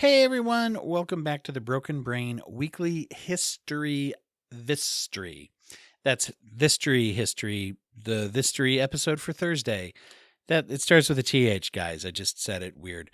Hey everyone, welcome back to the Broken Brain Weekly History Thistory. That's Thistory History, the Thistory episode for Thursday. That it starts with a TH, guys. I just said it weird.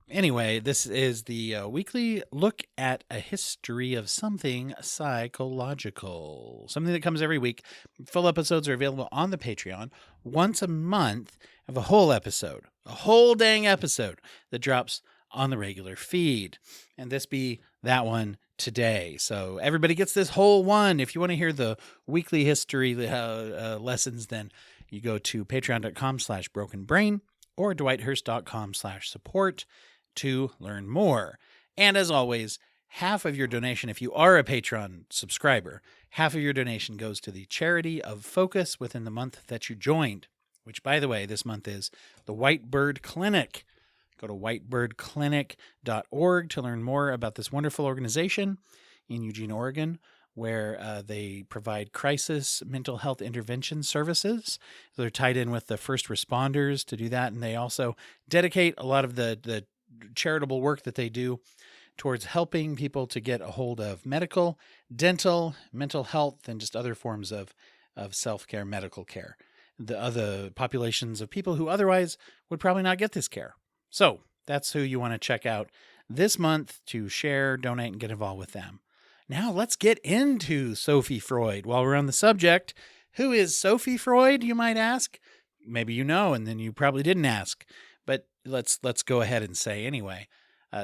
Anyway, this is the weekly look at a history of something psychological. Something that comes every week. Full episodes are available on the Patreon. Once a month, I have a whole episode, a whole dang episode that drops on the regular feed. And this be that one today. So everybody gets this whole one. If you want to hear the weekly history lessons, then you go to patreon.com/brokenbrain or dwighthurst.com/support to learn more. And as always, half of your donation, if you are a Patreon subscriber, half of your donation goes to the charity of focus within the month that you joined, which, by the way, this month is the White Bird Clinic. Go to whitebirdclinic.org to learn more about this wonderful organization in Eugene, Oregon, where they provide crisis mental health intervention services. They're tied in with the first responders to do that, and they also dedicate a lot of the charitable work that they do towards helping people to get a hold of medical, dental, mental health, and just other forms of self-care, medical care. The other populations of people who otherwise would probably not get this care. So that's who you want to check out this month to share, donate, and get involved with them. Now let's get into Sophie Freud. While we're on the subject, who is Sophie Freud, you might ask? Maybe you know, and then you probably didn't ask. But let's go ahead and say anyway.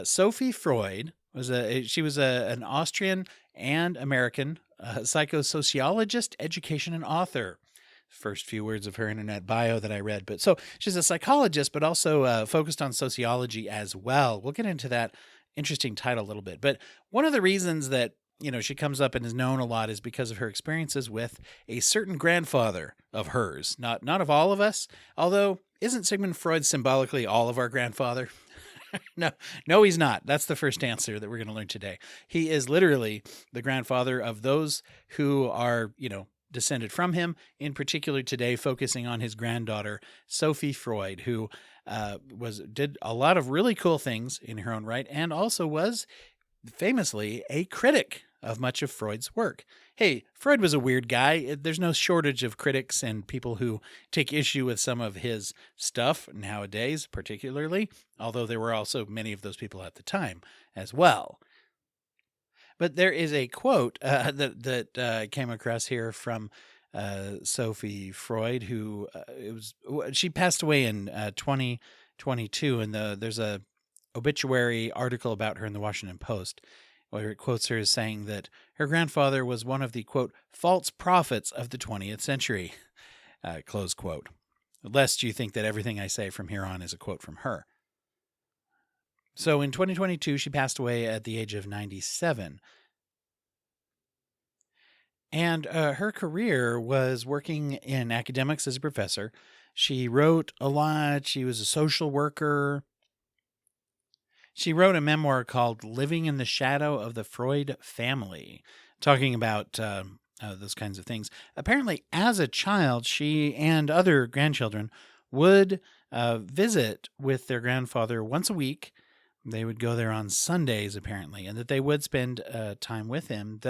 Sophie Freud was an Austrian and American psychosociologist, education, and author. First few words of her internet bio that I read. But so she's a psychologist, but also focused on sociology as well. We'll get into that interesting title a little bit. But one of the reasons that she comes up and is known a lot is because of her experiences with a certain grandfather of hers. Not of all of us, although isn't Sigmund Freud symbolically all of our grandfather? No, he's not. That's the first answer that we're going to learn today. He is literally the grandfather of those who are, descended from him, in particular today focusing on his granddaughter, Sophie Freud, who did a lot of really cool things in her own right, and also was famously a critic of much of Freud's work. Hey, Freud was a weird guy. There's no shortage of critics and people who take issue with some of his stuff nowadays, particularly, although there were also many of those people at the time as well. But there is a quote that I came across here from Sophie Freud, who she passed away in 2022, and there's a obituary article about her in the Washington Post, where it quotes her as saying that her grandfather was one of the, quote, false prophets of the 20th century, close quote. Lest you think that everything I say from here on is a quote from her. So in 2022, she passed away at the age of 97. And her career was working in academics as a professor. She wrote a lot. She was a social worker. She wrote a memoir called Living in the Shadow of the Freud Family, talking about those kinds of things. Apparently, as a child, she and other grandchildren would visit with their grandfather once a week. They would go there on Sundays, apparently, and that they would spend time with him.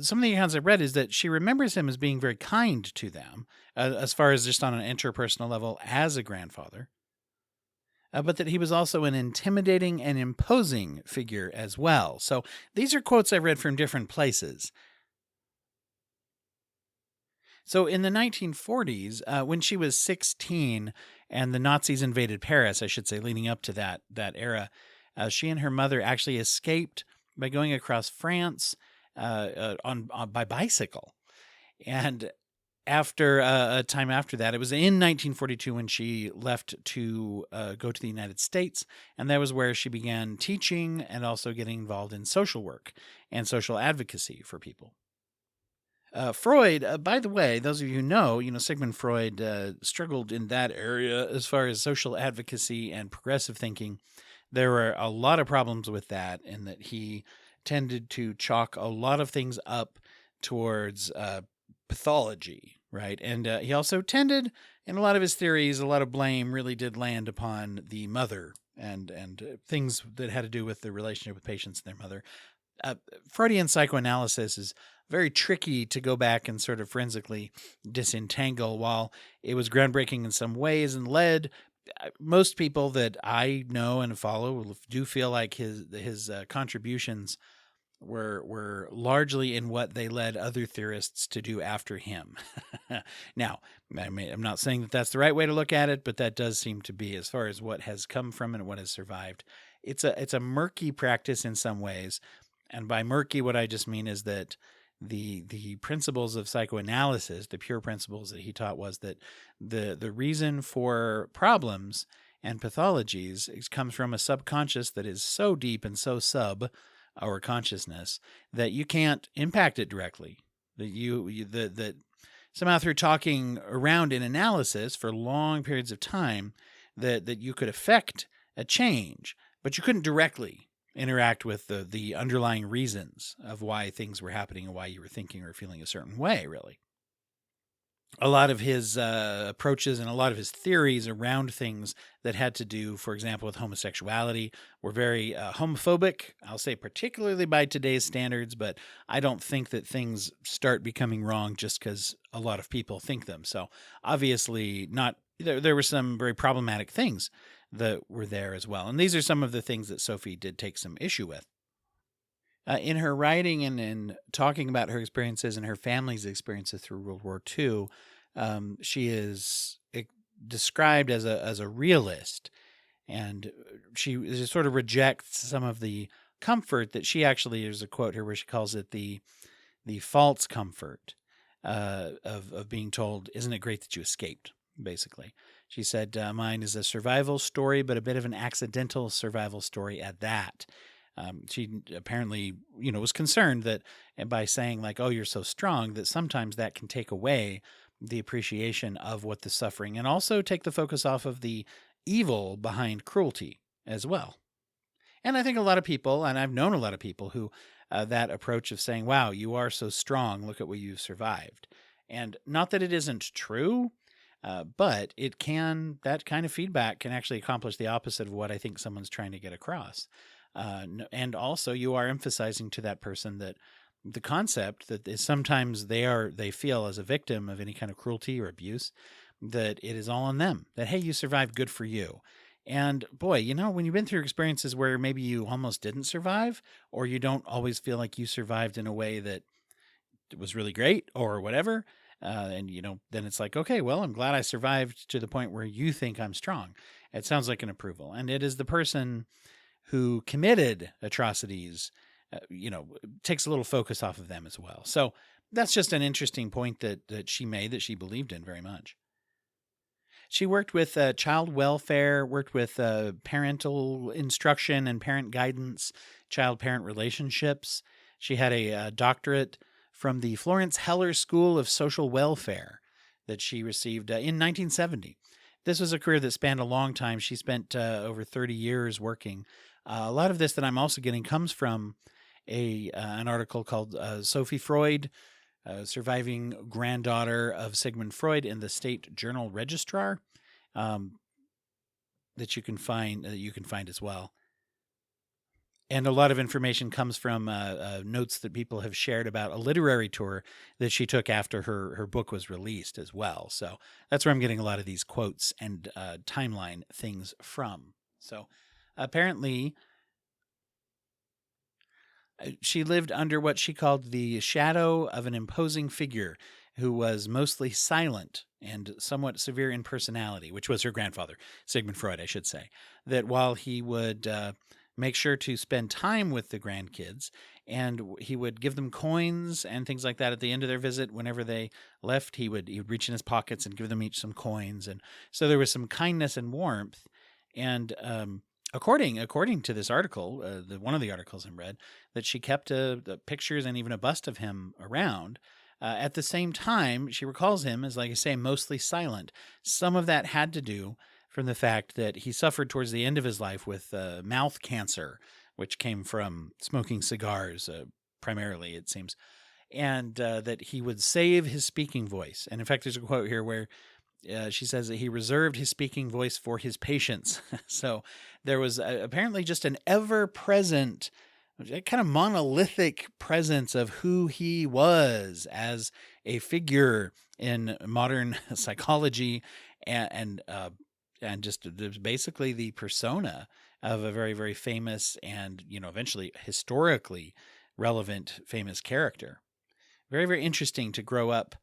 Some of the accounts I've read is that she remembers him as being very kind to them, as far as just on an interpersonal level as a grandfather, but that he was also an intimidating and imposing figure as well. So these are quotes I've read from different places. So in the 1940s, when she was 16 and the Nazis invaded Paris, I should say, leading up to that era, she and her mother actually escaped by going across France by bicycle. And after a time after that, it was in 1942 when she left to go to the United States, and that was where she began teaching and also getting involved in social work and social advocacy for people. Freud, by the way, those of you who know, Sigmund Freud struggled in that area as far as social advocacy and progressive thinking. There were a lot of problems with that, in that he tended to chalk a lot of things up towards pathology, right? And he also tended, in a lot of his theories, a lot of blame really did land upon the mother and things that had to do with the relationship with patients and their mother. Freudian psychoanalysis is very tricky to go back and sort of forensically disentangle. While it was groundbreaking in some ways and led most people that I know and follow do feel like his contributions were largely in what they led other theorists to do after him. Now, I'm not saying that that's the right way to look at it, but that does seem to be, as far as what has come from it and what has survived. It's a murky practice in some ways, and by murky, what I just mean is that the principles of psychoanalysis, the pure principles that he taught, was that the reason for problems and pathologies comes from a subconscious that is so deep and so sub our consciousness that you can't impact it directly. That somehow through talking around in analysis for long periods of time, that you could affect a change, but you couldn't directly interact with the underlying reasons of why things were happening and why you were thinking or feeling a certain way, really. A lot of his approaches and a lot of his theories around things that had to do, for example, with homosexuality were very homophobic. I'll say particularly by today's standards, but I don't think that things start becoming wrong just because a lot of people think them. So obviously not. There were some very problematic things that were there as well. And these are some of the things that Sophie did take some issue with. In her writing and in talking about her experiences and her family's experiences through World War II, she is described as a realist, and she sort of rejects some of the comfort that she actually, there's a quote here where she calls it the false comfort of being told, "Isn't it great that you escaped?" Basically, she said, "Mine is a survival story, but a bit of an accidental survival story at that." She apparently, was concerned that by saying like, "Oh, you're so strong," that sometimes that can take away the appreciation of what the suffering, and also take the focus off of the evil behind cruelty as well. And I think a lot of people, and I've known a lot of people who that approach of saying, "Wow, you are so strong. Look at what you've survived." And not that it isn't true, but that kind of feedback can actually accomplish the opposite of what I think someone's trying to get across. And also you are emphasizing to that person that the concept that is sometimes they feel as a victim of any kind of cruelty or abuse, that it is all on them, that, hey, you survived, good for you. And boy, when you've been through experiences where maybe you almost didn't survive, or you don't always feel like you survived in a way that was really great or whatever, and then it's like, okay, well, I'm glad I survived to the point where you think I'm strong. It sounds like an approval. And it is the person who committed atrocities, takes a little focus off of them as well. So that's just an interesting point that she made, that she believed in very much. She worked with child welfare, worked with parental instruction and parent guidance, child-parent relationships. She had a doctorate from the Florence Heller School of Social Welfare that she received in 1970. This was a career that spanned a long time. She spent over 30 years working. A lot of this that I'm also getting comes from an article called Sophie Freud, Surviving Granddaughter of Sigmund Freud, in the State Journal Registrar, that you can find as well. And a lot of information comes from notes that people have shared about a literary tour that she took after her book was released as well. So that's where I'm getting a lot of these quotes and timeline things from. So apparently, she lived under what she called the shadow of an imposing figure who was mostly silent and somewhat severe in personality, which was her grandfather, Sigmund Freud, I should say. That while he would make sure to spend time with the grandkids, and he would give them coins and things like that at the end of their visit. Whenever they left, he would reach in his pockets and give them each some coins. And so there was some kindness and warmth. And according to this article, one of the articles I read, that she kept the pictures and even a bust of him around. At the same time, she recalls him as, like I say, mostly silent. Some of that had to do from the fact that he suffered towards the end of his life with mouth cancer, which came from smoking cigars, primarily, it seems, and that he would save his speaking voice. And in fact, there's a quote here where she says that he reserved his speaking voice for his patients. So there was apparently just an ever-present, kind of monolithic presence of who he was as a figure in modern psychology, and just basically the persona of a very, very famous and, eventually historically relevant famous character. Very, very interesting to grow up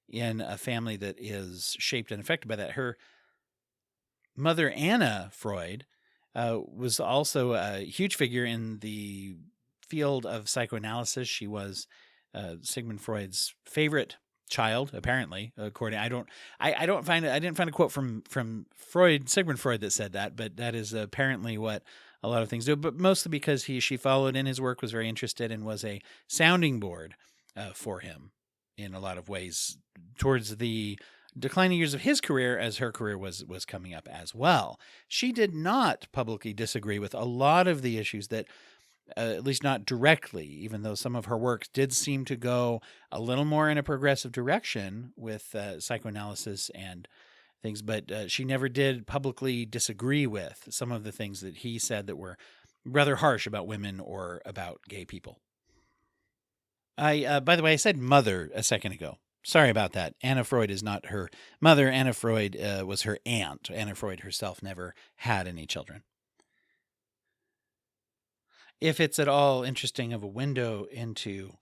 in a family that is shaped and affected by that. Her mother, Anna Freud, was also a huge figure in the field of psychoanalysis. She was Sigmund Freud's favorite child, apparently. According, I didn't find a quote from Sigmund Freud that said that, but that is apparently what a lot of things do. But mostly because she followed in his work, was very interested, and was a sounding board for him in a lot of ways towards the declining years of his career, as her career was coming up as well. She did not publicly disagree with a lot of the issues that, at least not directly, even though some of her work did seem to go a little more in a progressive direction with psychoanalysis and things, but she never did publicly disagree with some of the things that he said that were rather harsh about women or about gay people. By the way, I said mother a second ago. Sorry about that. Anna Freud is not her mother. Anna Freud was her aunt. Anna Freud herself never had any children. If it's at all interesting of a window into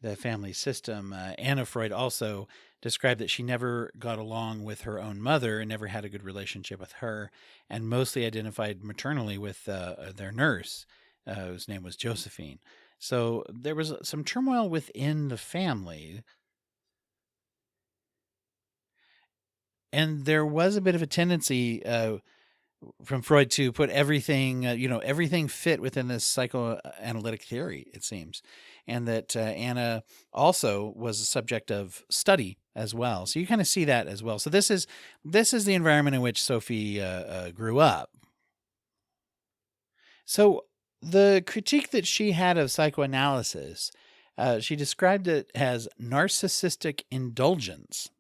the family system, Anna Freud also described that she never got along with her own mother and never had a good relationship with her, and mostly identified maternally with their nurse, whose name was Josephine. So there was some turmoil within the family. And there was a bit of a tendency from Freud to put everything, everything fit within this psychoanalytic theory, it seems. And that Anna also was a subject of study as well. So you kind of see that as well. So this is the environment in which Sophie grew up. So the critique that she had of psychoanalysis, she described it as narcissistic indulgence.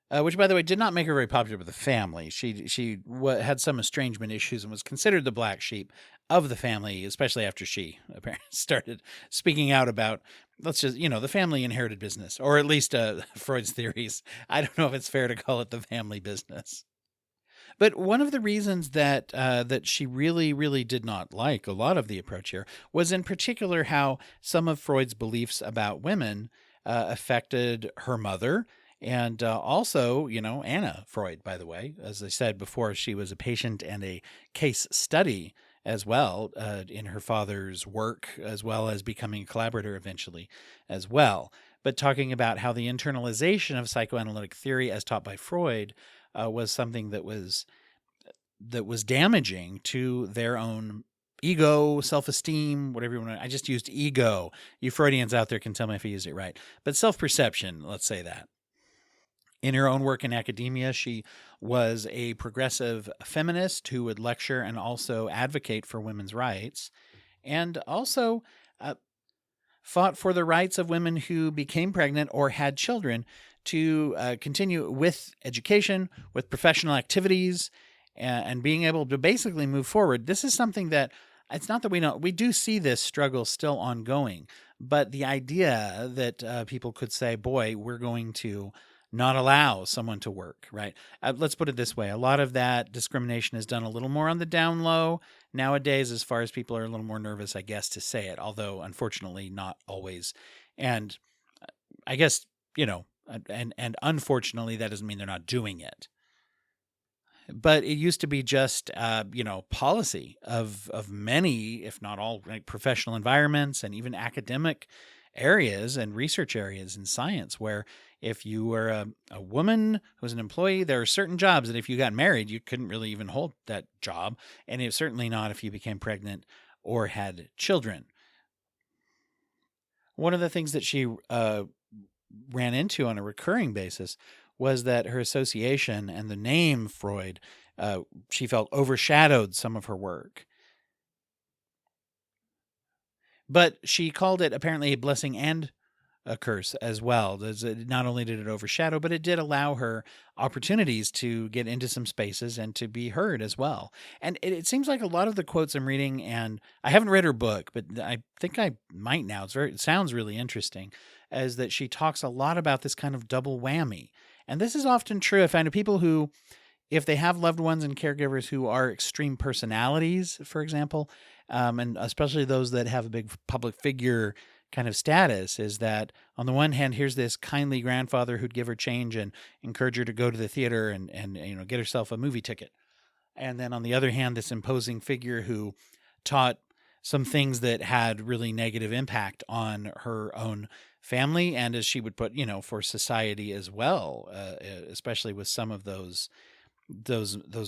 Which, by the way, did not make her very popular with the family. She had some estrangement issues and was considered the black sheep of the family, especially after she apparently started speaking out about, the family inherited business, or at least Freud's theories. I don't know if it's fair to call it the family business. But one of the reasons that she really, really did not like a lot of the approach here was in particular how some of Freud's beliefs about women affected her mother. And also, Anna Freud, by the way, as I said before, she was a patient and a case study as well in her father's work, as well as becoming a collaborator eventually as well. But talking about how the internalization of psychoanalytic theory as taught by Freud was something that was damaging to their own ego, self-esteem, whatever you want to. I just used ego. You Freudians out there can tell me if I used it right. But self-perception, let's say that. In her own work in academia, she was a progressive feminist who would lecture and also advocate for women's rights, and also fought for the rights of women who became pregnant or had children to continue with education, with professional activities, and being able to basically move forward. This is something that, it's not that we do see this struggle still ongoing, but the idea that people could say, boy, we're going to not allow someone to work, right? Let's put it this way. A lot of that discrimination is done a little more on the down low nowadays, as far as people are a little more nervous, I guess, to say it, although unfortunately not always. And I guess, and unfortunately that doesn't mean they're not doing it. But it used to be just, policy of many, if not all, professional environments and even academic areas and research areas in science, where if you were a woman who was an employee, there are certain jobs that if you got married, you couldn't really even hold that job. And it's certainly not if you became pregnant or had children. One of the things that she ran into on a recurring basis was that her association and the name Freud, she felt overshadowed some of her work. But she called it apparently a blessing and a curse as well. Not only did it overshadow, but it did allow her opportunities to get into some spaces and to be heard as well. And it seems like a lot of the quotes I'm reading, and I haven't read her book, but I think I might now. It sounds really interesting, as that she talks a lot about this kind of double whammy. And this is often true. I find of people who, if they have loved ones and caregivers who are extreme personalities, for example, and especially those that have a big public figure kind of status, is that on the one hand, here's this kindly grandfather who'd give her change and encourage her to go to the theater and get herself a movie ticket. And then on the other hand, this imposing figure who taught some things that had really negative impact on her own family, and as she would put, for society as well, especially with some of those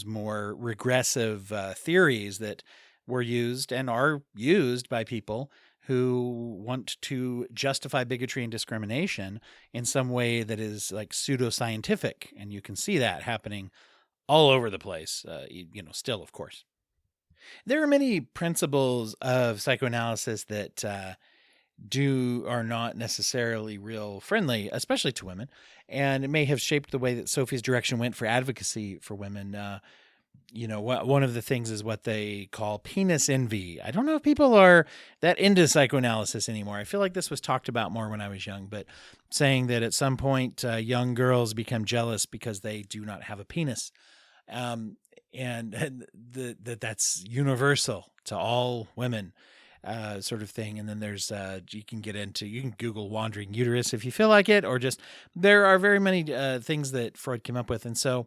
more regressive theories that were used and are used by people who want to justify bigotry and discrimination in some way that is like pseudoscientific. And you can see that happening all over the place, still, of course. There are many principles of psychoanalysis that are not necessarily real friendly, especially to women. And it may have shaped the way that Sophie's direction went for advocacy for women. One of the things is what they call penis envy. I don't know if people are that into psychoanalysis anymore. I feel like this was talked about more when I was young, but saying that at some point young girls become jealous because they do not have a penis. And that's universal to all women, sort of thing. And then there's, you can Google wandering uterus if you feel like it, or just, there are very many things that Freud came up with. And so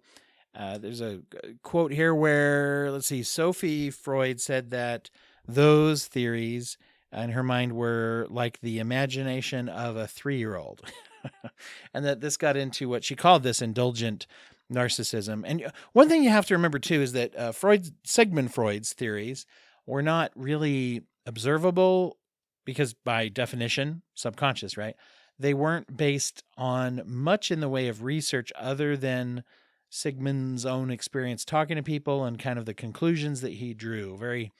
there's a quote here where, Sophie Freud said that those theories in her mind were like the imagination of a 3-year-old. And that this got into what she called this indulgent narcissism. And one thing you have to remember too is that Sigmund Freud's theories were not really observable because by definition, subconscious, right? They weren't based on much in the way of research other than Sigmund's own experience talking to people and kind of the conclusions that he drew. Very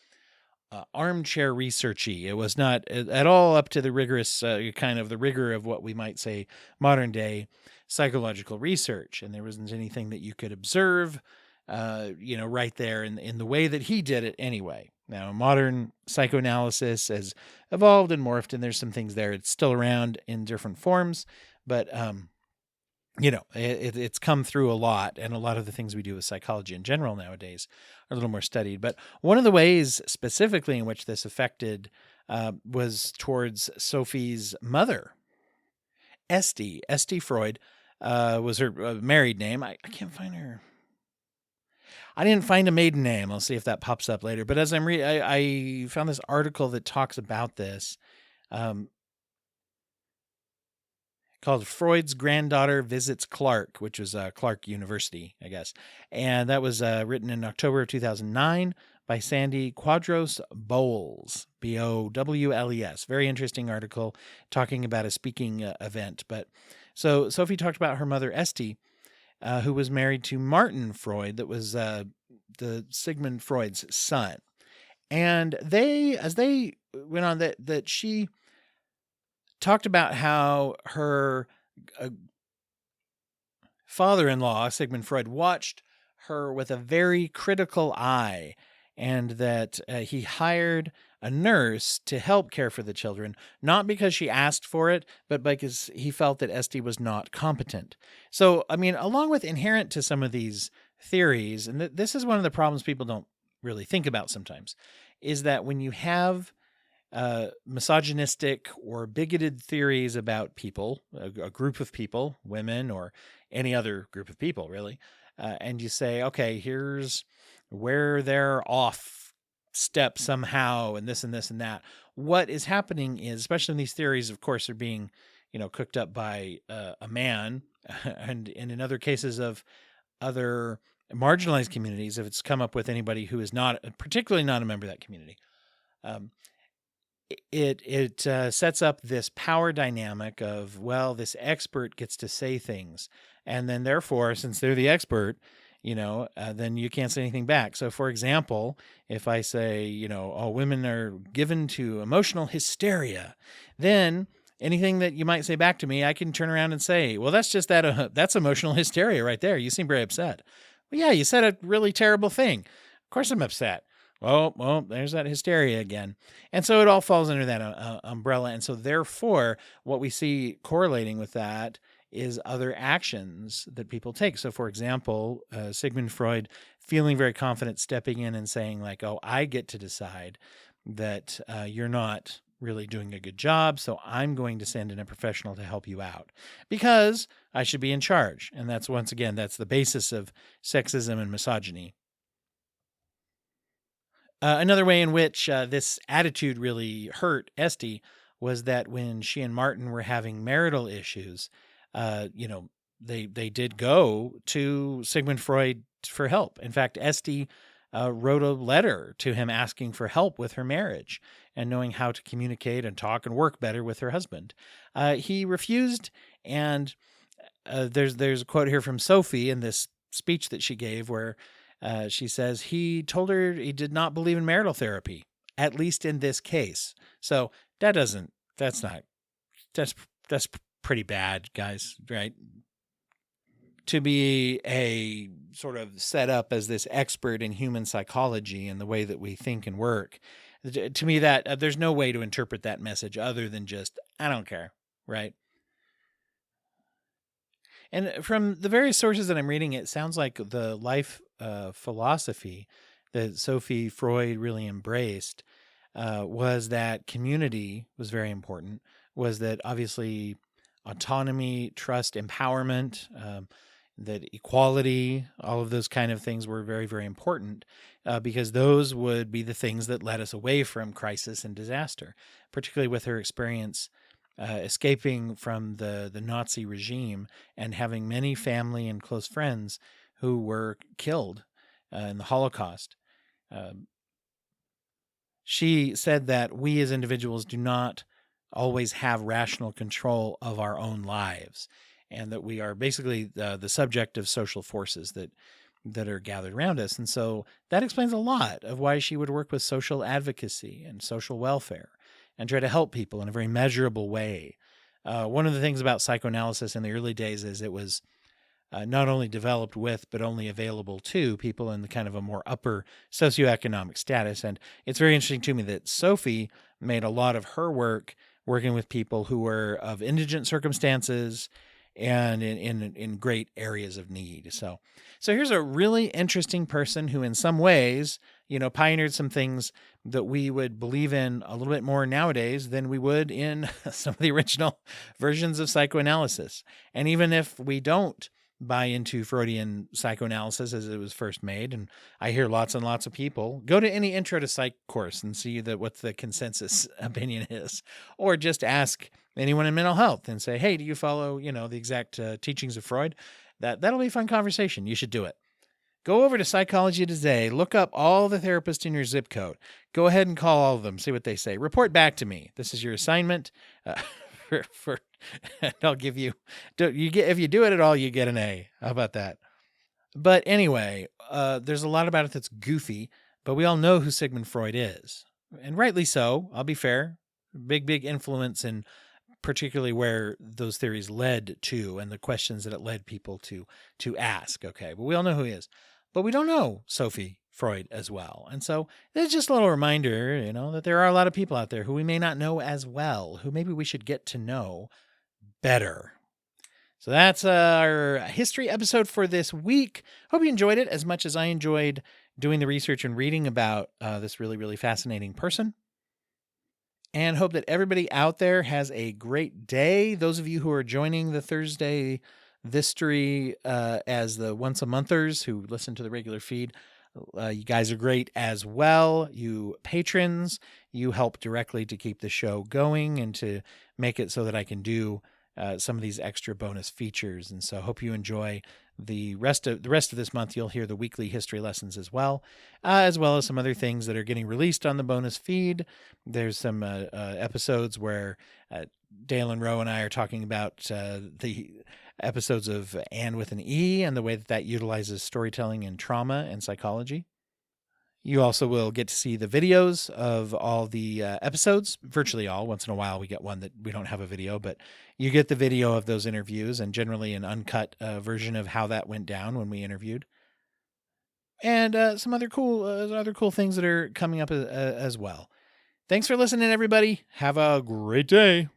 armchair researchy. It was not at all up to the rigorous kind of the rigor of what we might say modern day psychological research. And there wasn't anything that you could observe, right there in the way that he did it anyway. Now, modern psychoanalysis has evolved and morphed, and there's some things there. It's still around in different forms, but it's come through a lot, and a lot of the things we do with psychology in general nowadays are a little more studied. But one of the ways specifically in which this affected was towards Sophie's mother, Esty. Esty Freud was her married name. I can't find her. I didn't find a maiden name. I'll see if that pops up later. But as I'm I found this article that talks about this. Called Freud's Granddaughter Visits Clark, which was Clark University, I guess. And that was written in October of 2009 by Sandy Quadros Bowles, Bowles. Very interesting article talking about a speaking event. But so Sophie talked about her mother, Esty, who was married to Martin Freud, that was the Sigmund Freud's son. And as they went on, that she talked about how her father-in-law, Sigmund Freud, watched her with a very critical eye, and that he hired a nurse to help care for the children, not because she asked for it, but because he felt that Esty was not competent. So, along with inherent to some of these theories, and this is one of the problems people don't really think about sometimes, is that when you have misogynistic or bigoted theories about people, a group of people, women or any other group of people, really, and you say, okay, here's where they're off step somehow, and this and this and that. What is happening is, especially in these theories, of course, are being, cooked up by a man, and in other cases of other marginalized communities, if it's come up with anybody who is not, particularly not a member of that community. It sets up this power dynamic of, well, this expert gets to say things, and then therefore, since they're the expert, then you can't say anything back. So, for example, if I say, women are given to emotional hysteria, then anything that you might say back to me, I can turn around and say, well, that's just that's emotional hysteria right there. You seem very upset. Well, yeah, you said a really terrible thing. Of course I'm upset. Well, there's that hysteria again. And so it all falls under that umbrella. And so therefore, what we see correlating with that is other actions that people take. So for example, Sigmund Freud feeling very confident, stepping in and saying like, oh, I get to decide that you're not really doing a good job, so I'm going to send in a professional to help you out because I should be in charge. And that's, once again, that's the basis of sexism and misogyny. Another way in which this attitude really hurt Esty was that when she and Martin were having marital issues, they did go to Sigmund Freud for help. In fact, Esty wrote a letter to him asking for help with her marriage and knowing how to communicate and talk and work better with her husband. He refused, and there's a quote here from Sophie in this speech that she gave where she says he told her he did not believe in marital therapy, at least in this case. So that's pretty bad, guys, right? To be a sort of set up as this expert in human psychology and the way that we think and work. To me, that there's no way to interpret that message other than just, I don't care, right? And from the various sources that I'm reading, it sounds like the life philosophy that Sophie Freud really embraced was that community was very important, was that obviously autonomy, trust, empowerment, that equality, all of those kind of things were very, very important because those would be the things that led us away from crisis and disaster, particularly with her experience escaping from the Nazi regime and having many family and close friends who were killed in the Holocaust. She said that we as individuals do not always have rational control of our own lives, and that we are basically the subject of social forces that are gathered around us. And so that explains a lot of why she would work with social advocacy and social welfare and try to help people in a very measurable way. One of the things about psychoanalysis in the early days is it was not only developed with, but only available to people in the kind of a more upper socioeconomic status. And it's very interesting to me that Sophie made a lot of her work working with people who were of indigent circumstances and in great areas of need. So here's a really interesting person who in some ways, pioneered some things that we would believe in a little bit more nowadays than we would in some of the original versions of psychoanalysis. And even if we don't buy into Freudian psychoanalysis as it was first made, and I hear lots and lots of people, go to any intro to psych course and see what the consensus opinion is, or just ask anyone in mental health and say, hey, do you follow, the exact teachings of Freud? That'll be a fun conversation. You should do it. Go over to Psychology Today, look up all the therapists in your zip code. Go ahead and call all of them, see what they say. Report back to me. This is your assignment. And I'll give you, if you do it at all, you get an A. How about that? But anyway, there's a lot about it that's goofy, but we all know who Sigmund Freud is. And rightly so, I'll be fair. Big influence in particularly where those theories led to and the questions that it led people to ask. Okay, but we all know who he is. But we don't know Sophie Freud as well. And so there's just a little reminder, that there are a lot of people out there who we may not know as well, who maybe we should get to know better. So that's our history episode for this week. Hope you enjoyed it as much as I enjoyed doing the research and reading about this really, really fascinating person. And hope that everybody out there has a great day. Those of you who are joining the Thursday Thistory as the once-a-monthers who listen to the regular feed, you guys are great as well. You patrons, you help directly to keep the show going and to make it so that I can do some of these extra bonus features. And so I hope you enjoy the rest of this month. You'll hear the weekly history lessons as well as some other things that are getting released on the bonus feed. There's some episodes where Dale and Roe and I are talking about the episodes of Anne with an E and the way that utilizes storytelling in trauma and psychology. You also will get to see the videos of all the episodes, virtually all. Once in a while, we get one that we don't have a video, but you get the video of those interviews and generally an uncut version of how that went down when we interviewed. And some other cool things that are coming up as well. Thanks for listening, everybody. Have a great day.